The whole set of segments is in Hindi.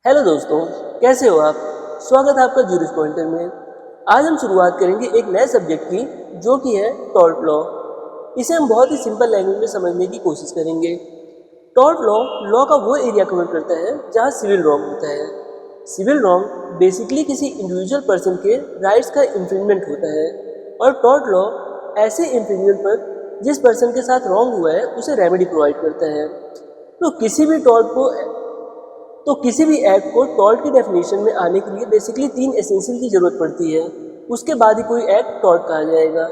हेलो दोस्तों, कैसे हो आप। स्वागत है आपका जूरिस पॉइंटर में। आज हम शुरुआत करेंगे एक नए सब्जेक्ट की, जो कि है टॉर्ट लॉ। इसे हम बहुत ही सिंपल लैंग्वेज में समझने की कोशिश करेंगे। टॉर्ट लॉ लॉ का वो एरिया कवर करता है जहाँ सिविल रॉन्ग होता है। सिविल रॉन्ग बेसिकली किसी इंडिविजुअल पर्सन के राइट्स का इन्फ्रिंजमेंट होता है, और टॉर्ट लॉ ऐसे इन्फ्रिंजमेंट पर जिस पर्सन के साथ रॉन्ग हुआ है उसे रेमेडी प्रोवाइड करता है। तो किसी भी एक्ट को टॉर्ट की डेफिनेशन में आने के लिए बेसिकली 3 एसेंशियल की ज़रूरत पड़ती है। उसके बाद ही कोई एक्ट टॉर्ट कहा जाएगा,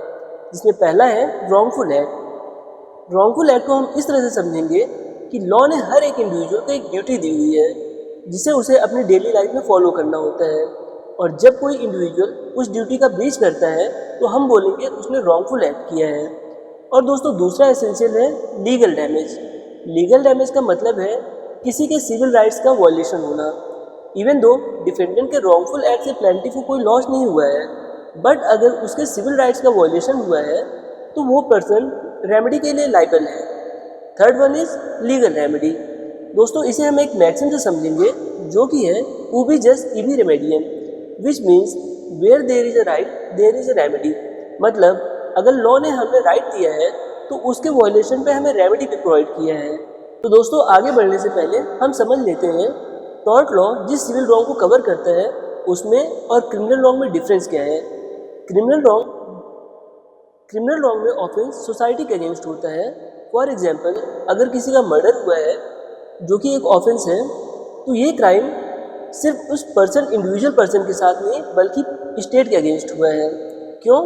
जिसमें पहला है रॉन्गफुल एक्ट। रॉन्गफुल एक्ट को हम इस तरह से समझेंगे कि लॉ ने हर एक इंडिविजुअल को एक ड्यूटी दी हुई है, जिसे उसे अपनी डेली लाइफ में फॉलो करना होता है, और जब कोई इंडिविजुअल उस ड्यूटी का ब्रीच करता है तो हम बोलेंगे उसने रॉन्गफुल एक्ट किया है। और दोस्तों, दूसरा एसेंशियल है लीगल डैमेज। लीगल डैमेज का मतलब है किसी के सिविल राइट्स का वॉयलेशन होना। इवन दो डिफेंडेंट के रॉन्गफुल एक्ट से प्लेंटिफ को कोई लॉस नहीं हुआ है, बट अगर उसके सिविल राइट्स का वॉयलेशन हुआ है तो वो पर्सन रेमेडी के लिए लाइबल है। Third one is legal remedy. दोस्तों, इसे हम एक मैक्सिम से समझेंगे, जो कि है उबी जस्ट इबी रेमेडियन, which means where there is a right there is a remedy. मतलब अगर लॉ ने हमें राइट दिया है तो उसके वॉयलेशन पे हमें रेमेडी भी प्रोवाइड किया है। तो दोस्तों, आगे बढ़ने से पहले हम समझ लेते हैं टॉर्ट लॉ जिस सिविल रॉन्ग को कवर करता है उसमें और क्रिमिनल रॉन्ग में डिफरेंस क्या है। क्रिमिनल रॉन्ग में ऑफेंस सोसाइटी के अगेंस्ट होता है। फॉर एग्जाम्पल, अगर किसी का मर्डर हुआ है, जो कि एक ऑफेंस है, तो ये क्राइम सिर्फ उस इंडिविजुअल पर्सन के साथ नहीं बल्कि स्टेट के अगेंस्ट हुआ है। क्यों?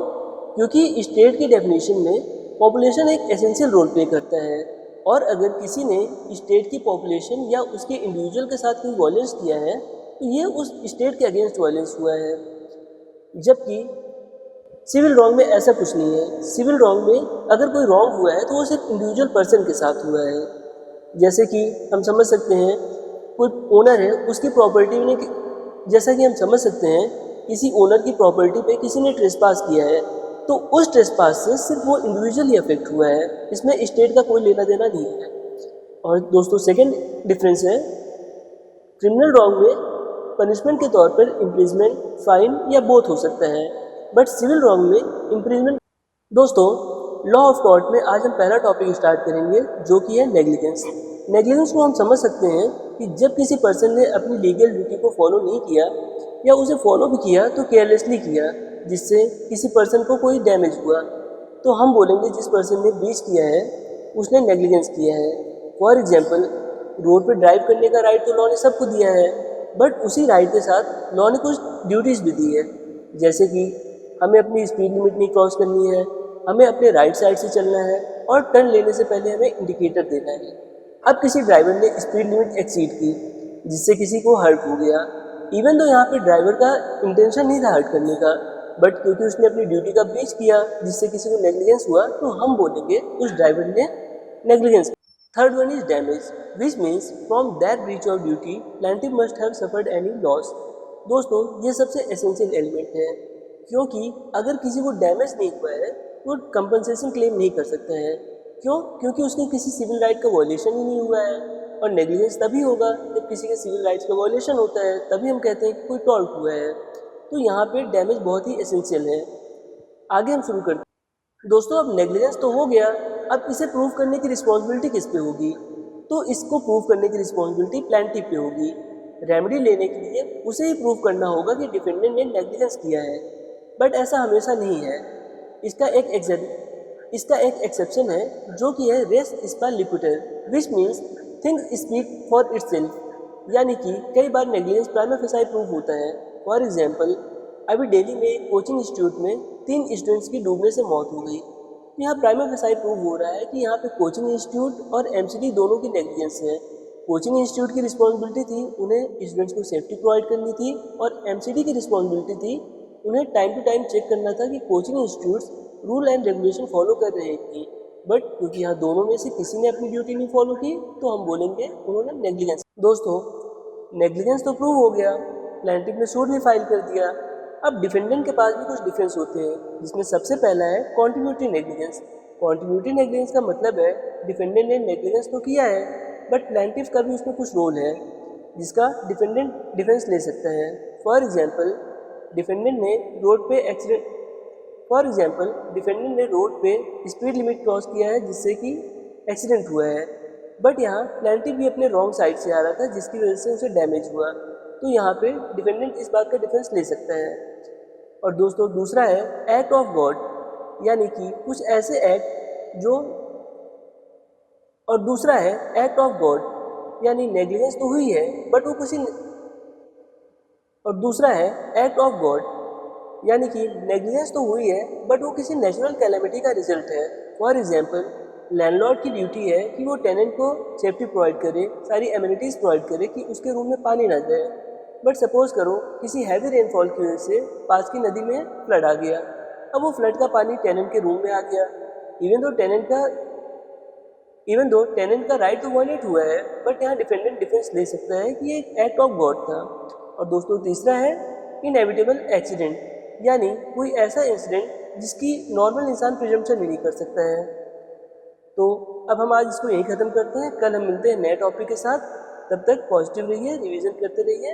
क्योंकि स्टेट की डेफिनेशन में पॉपुलेशन एक एसेंशियल रोल प्ले करता है, और अगर किसी ने स्टेट की पॉपुलेशन या उसके इंडिविजुअल के साथ कोई वायलेंस किया है तो ये उस स्टेट के अगेंस्ट वायलेंस हुआ है। जबकि सिविल रॉन्ग में ऐसा कुछ नहीं है। सिविल रॉन्ग में अगर कोई रॉन्ग हुआ है तो वो सिर्फ इंडिविजुअल पर्सन के साथ हुआ है। जैसे कि हम समझ सकते हैं, कोई ओनर है, उसकी प्रॉपर्टी ने, जैसा कि हम समझ सकते हैं किसी ओनर की प्रॉपर्टी पे किसी ने ट्रेसपास किया है, तो उस ट्रेसपास से सिर्फ वो इंडिविजुअल ही अफेक्ट हुआ है, इसमें स्टेट का कोई लेना देना नहीं है। और दोस्तों, सेकंड डिफरेंस है क्रिमिनल रॉन्ग में पनिशमेंट के तौर पर इम्प्रिजमेंट, फाइन या बोथ हो सकता है, बट सिविल रॉन्ग में इम्प्रिजमेंट। दोस्तों, लॉ ऑफ टॉर्ट में आज हम पहला टॉपिक स्टार्ट करेंगे, जो कि है नेग्लिजेंस। नेग्लिजेंस को हम समझ सकते हैं कि जब किसी पर्सन ने अपनी लीगल ड्यूटी को फॉलो नहीं किया, या उसे फॉलो भी किया तो केयरलेसली किया, जिससे किसी पर्सन को कोई डैमेज हुआ, तो हम बोलेंगे जिस पर्सन ने ब्रीच किया है उसने नेग्लिजेंस किया है। फॉर एग्जाम्पल, रोड पे ड्राइव करने का राइट तो लॉ ने सबको दिया है, बट उसी राइट के साथ लॉ ने कुछ ड्यूटीज़ भी दी है, जैसे कि हमें अपनी स्पीड लिमिट नहीं क्रॉस करनी है, हमें अपने राइट साइड से चलना है, और टर्न लेने से पहले हमें इंडिकेटर देना है। अब किसी ड्राइवर ने स्पीड लिमिट एक्सीड की, जिससे किसी को हर्ट हो गया। इवन तो यहाँ पे ड्राइवर का इंटेंशन नहीं था हर्ट करने का, बट क्योंकि उसने अपनी ड्यूटी का ब्रीच किया जिससे किसी को नेग्लिजेंस हुआ, तो हम बोलेंगे उस ड्राइवर ने negligence. Third one is damage, which means from that breach of duty plaintiff must have suffered any loss. दोस्तों, ये सबसे एसेंशियल एलिमेंट है, क्योंकि अगर किसी को डैमेज नहीं हुआ है वो कंपनसेशन क्लेम नहीं कर सकता है। क्यों? क्योंकि उसके किसी सिविल राइट का वॉयलेशन ही नहीं हुआ है, और नेग्लिजेंस तभी होगा जब किसी के सिविल राइट्स का वॉयलेशन होता है, तभी हम कहते हैं कि कोई टॉर्ट हुआ है। तो यहाँ पे डैमेज बहुत ही एसेंशियल है। आगे हम शुरू करते हैं। दोस्तों, अब नेग्लिजेंस तो हो गया, अब इसे प्रूव करने की रिस्पॉन्सिबिलिटी किस पे होगी? तो इसको प्रूव करने की रिस्पॉन्सिबिलिटी प्लेंटिफ पे होगी। रेमेडी लेने के लिए उसे ही प्रूव करना होगा कि डिफेंडेंट ने नेग्लिजेंस किया है, बट ऐसा हमेशा नहीं है। इसका एक एक्सेप्शन है, जो कि है रेस स्पा लिक्विटर, which means things speak for itself. यानी कि कई बार नेग्लिजेंस प्राइमा फेसाई प्रूव होता है। फॉर एग्जाम्पल, अभी दिल्ली में एक कोचिंग इंस्टीट्यूट में 3 स्टूडेंट्स की डूबने से मौत हो गई। यहाँ प्राइमा फेसाई प्रूव हो रहा है कि यहाँ पे कोचिंग इंस्टीट्यूट और एमसीडी दोनों की नेग्लिजेंस है। कोचिंग इंस्टीट्यूट की रिस्पॉन्सिबिलिटी थी उन्हें स्टूडेंट्स को सेफ्टी प्रोवाइड करनी थी, और एमसीडी की रिस्पॉन्सिबिलिटी थी उन्हें टाइम टू टाइम चेक करना था कि coaching institutes rule and regulation follow कर रहे थे। बट क्योंकि यहाँ दोनों में से किसी ने अपनी ड्यूटी नहीं फॉलो की, तो हम बोलेंगे उन्होंने नेग्लिजेंस। दोस्तों, नेग्लिजेंस तो प्रूव हो गया, प्लेंटिफ ने सूट भी फाइल कर दिया। अब डिफेंडेंट के पास भी कुछ डिफेंस होते हैं, जिसमें सबसे पहला है कॉन्टिन्यूटी नेग्लिजेंस। कॉन्टिन्यूटी नेग्लिजेंस का मतलब है डिफेंडेंट ने नेग्लिजेंस तो किया है, बट प्लेंटिफ का भी उसमें कुछ रोल है। जिसका डिफेंडेंट डिफेंस ले सकता है। फॉर एग्जांपल डिफेंडेंट ने रोड पे स्पीड लिमिट क्रॉस किया है जिससे कि एक्सीडेंट हुआ है, बट यहाँ प्लेंटिफ भी अपने रॉन्ग साइड से आ रहा था जिसकी वजह से उसे डैमेज हुआ, तो यहाँ पे डिफेंडेंट इस बात का डिफेंस ले सकता है। और दोस्तों दूसरा है एक्ट ऑफ गॉड, यानी कि कुछ ऐसे एक्ट जो और दूसरा है एक्ट ऑफ गॉड, यानी नेग्लिजेंस तो हुई है बट वो किसी और दूसरा है एक्ट ऑफ गॉड, यानी कि नेग्लिजेंस तो हुई है बट वो किसी नेचुरल कैलेमिटी का रिजल्ट है। फॉर एग्जांपल लैंडलॉर्ड की ड्यूटी है कि वो टेनेंट को सेफ्टी प्रोवाइड करे, सारी एमिनिटीज़ प्रोवाइड करे कि उसके रूम में पानी ना जाए, बट सपोज करो किसी हैवी रेनफॉल की वजह से पास की नदी में फ्लड आ गया। अब वो फ्लड का पानी टेनेंट के रूम में आ गया। इवन दो टेनेंट का राइट तो वायलेट हुआ है, बट यहाँ डिफेंडेंट डिफेंस ले सकता है कि ये एक एक्ट ऑफ गॉड था। और दोस्तों तीसरा है इनएविटेबल एक्सीडेंट, यानी कोई ऐसा इंसिडेंट जिसकी नॉर्मल इंसान प्रिजम्पशन भी नहीं कर सकता है। तो अब हम आज इसको यहीं ख़त्म करते हैं, कल हम मिलते हैं नए टॉपिक के साथ। तब तक पॉजिटिव रहिए, रिवीजन करते रहिए।